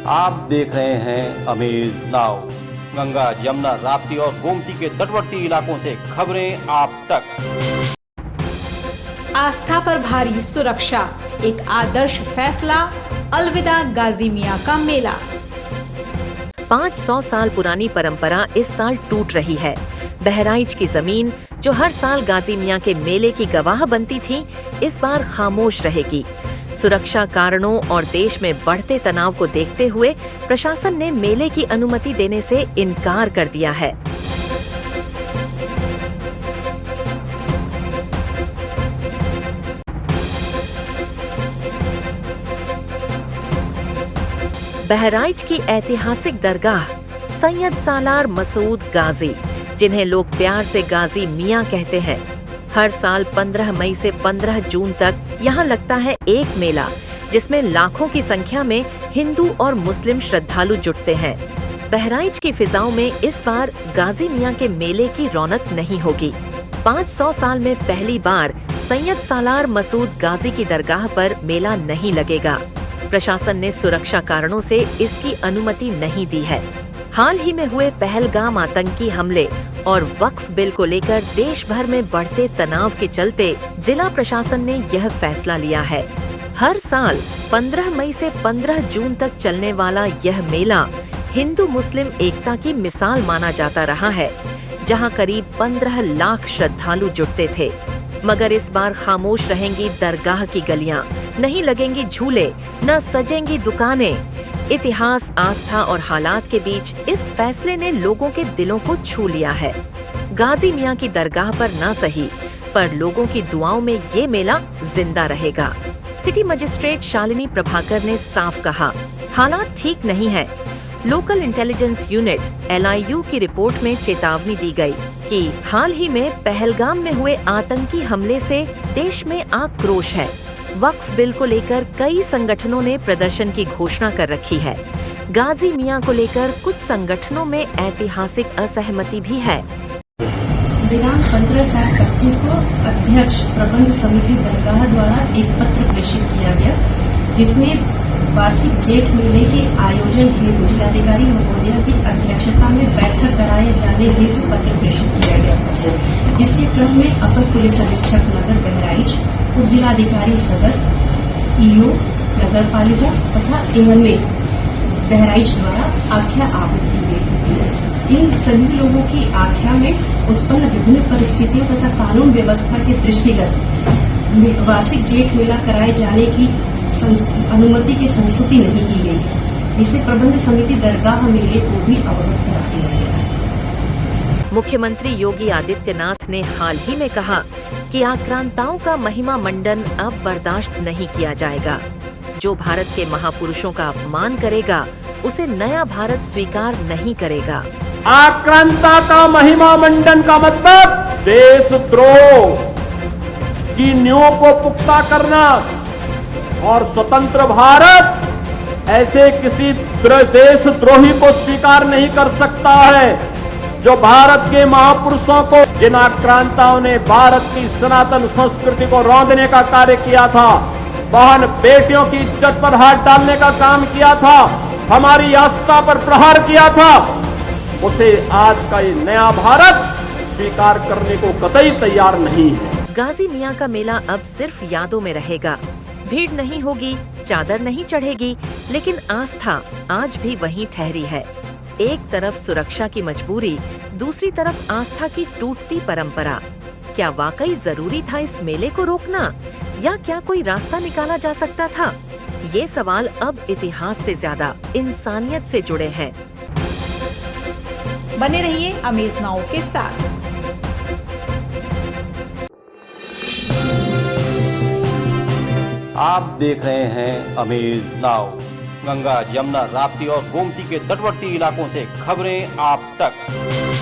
आप देख रहे हैं अमेज नाउ। गंगा, यमुना, राप्ती और गोमती के तटवर्ती इलाकों से खबरें आप तक। आस्था पर भारी सुरक्षा, एक आदर्श फैसला। अलविदा गाजी मियां का मेला। 500 साल पुरानी परंपरा इस साल टूट रही है। बहराइच की जमीन, जो हर साल गाजी मियां के मेले की गवाह बनती थी, इस बार खामोश रहेगी। सुरक्षा कारणों और देश में बढ़ते तनाव को देखते हुए प्रशासन ने मेले की अनुमति देने से इनकार कर दिया है। बहराइच की ऐतिहासिक दरगाह सैयद सालार मसूद गाजी, जिन्हें लोग प्यार से गाजी मियां कहते हैं, हर साल 15 मई से 15 जून तक यहाँ लगता है एक मेला, जिसमें लाखों की संख्या में हिंदू और मुस्लिम श्रद्धालु जुटते हैं। बहराइच की फिजाओं में इस बार गाजी मियां के मेले की रौनक नहीं होगी। 500 साल में पहली बार सैयद सालार मसूद गाजी की दरगाह पर मेला नहीं लगेगा। प्रशासन ने सुरक्षा कारणों से इसकी अनुमति नहीं दी है। हाल ही में हुए पहलगाम आतंकी हमले और वक्फ बिल को लेकर देश भर में बढ़ते तनाव के चलते जिला प्रशासन ने यह फैसला लिया है। हर साल 15 मई से 15 जून तक चलने वाला यह मेला हिंदू मुस्लिम एकता की मिसाल माना जाता रहा है, जहां करीब 15 लाख श्रद्धालु जुटते थे। मगर इस बार खामोश रहेंगी दरगाह की गलियां, नहीं लगेंगी झूले, न सजेंगी दुकानें। इतिहास, आस्था और हालात के बीच इस फैसले ने लोगों के दिलों को छू लिया है। गाजी मियां की दरगाह पर न सही, पर लोगों की दुआओं में ये मेला जिंदा रहेगा। सिटी मजिस्ट्रेट शालिनी प्रभाकर ने साफ कहा, हालात ठीक नहीं है। लोकल इंटेलिजेंस यूनिट LIU की रिपोर्ट में चेतावनी दी गई कि हाल ही में पहलगाम में हुए आतंकी हमले से देश में आक्रोश है। वक्फ बिल को लेकर कई संगठनों ने प्रदर्शन की घोषणा कर रखी है। गाजी मियां को लेकर कुछ संगठनों में ऐतिहासिक असहमति भी है। दिनांक 15/4/25 को अध्यक्ष प्रबंध समिति दरगाह द्वारा एक पत्र प्रेषित किया गया, जिसमें वार्षिक जेठ मेले के आयोजन हेतु जिलाधिकारी महोदया की अध्यक्षता में बैठक कराए जाने हेतु पत्र प्रेषित किया गया, जिसके क्रम में अपर पुलिस अधीक्षक नगर बहराइच, उप जिलाधिकारी सदर, EO नगर पालिका तथा AMA बहराइच द्वारा आख्या आपूर्ति की गई। इन सभी लोगों की आख्या में उत्पन्न विभिन्न परिस्थितियों तथा कानून व्यवस्था के दृष्टिगत वार्षिक जेठ मेला कराए जाने की अनुमति की संस्तुति नहीं की गई, जिसे प्रबंध समिति दरगाह मेले को भी अवगत करा दिया गया है। मुख्यमंत्री योगी आदित्यनाथ ने हाल ही में कहा कि आक्रांताओं का महिमा मंडन अब बर्दाश्त नहीं किया जाएगा। जो भारत के महापुरुषों का अपमान करेगा, उसे नया भारत स्वीकार नहीं करेगा। आक्रांता का महिमा मंडन का मतलब देशद्रोह की नींव को पुख्ता करना, और स्वतंत्र भारत ऐसे किसी देशद्रोही को स्वीकार नहीं कर सकता है जो भारत के महापुरुषों को, जिन आक्रांताओं ने भारत की सनातन संस्कृति को रौंदने का कार्य किया था, बहन बेटियों की इज्जत पर हाथ डालने का काम किया था, हमारी आस्था पर प्रहार किया था, उसे आज का ये नया भारत स्वीकार करने को कतई तैयार नहीं है। गाजी मियां का मेला अब सिर्फ यादों में रहेगा। भीड़ नहीं होगी, चादर नहीं चढ़ेगी, लेकिन आस्था आज भी वहीं ठहरी है। एक तरफ सुरक्षा की मजबूरी, दूसरी तरफ आस्था की टूटती परंपरा। क्या वाकई जरूरी था इस मेले को रोकना, या क्या कोई रास्ता निकाला जा सकता था? ये सवाल अब इतिहास से ज्यादा इंसानियत से जुड़े हैं। बने रहिए अमेज नाउ के साथ। आप देख रहे हैं अमेज नाउ। गंगा, यमुना, राप्ती और गोमती के तटवर्ती इलाकों से खबरें आप तक।